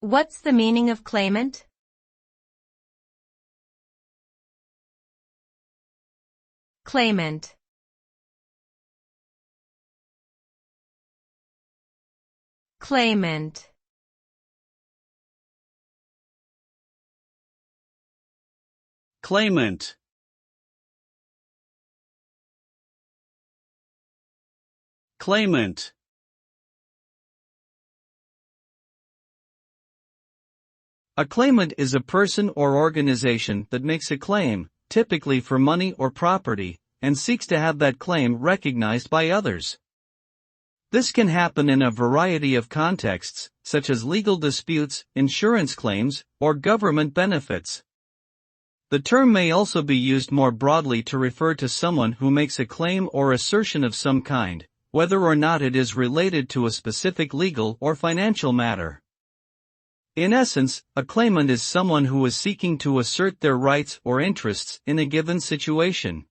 What's the meaning of claimant? Claimant. Claimant. Claimant. Claimant. A claimant is a person or organization that makes a claim, typically for money or property, and seeks to have that claim recognized by others. This can happen in a variety of contexts, such as legal disputes, insurance claims, or government benefits. The term may also be used more broadly to refer to someone who makes a claim or assertion of some kind, whether or not it is related to a specific legal or financial matter. In essence, a claimant is someone who is seeking to assert their rights or interests in a given situation.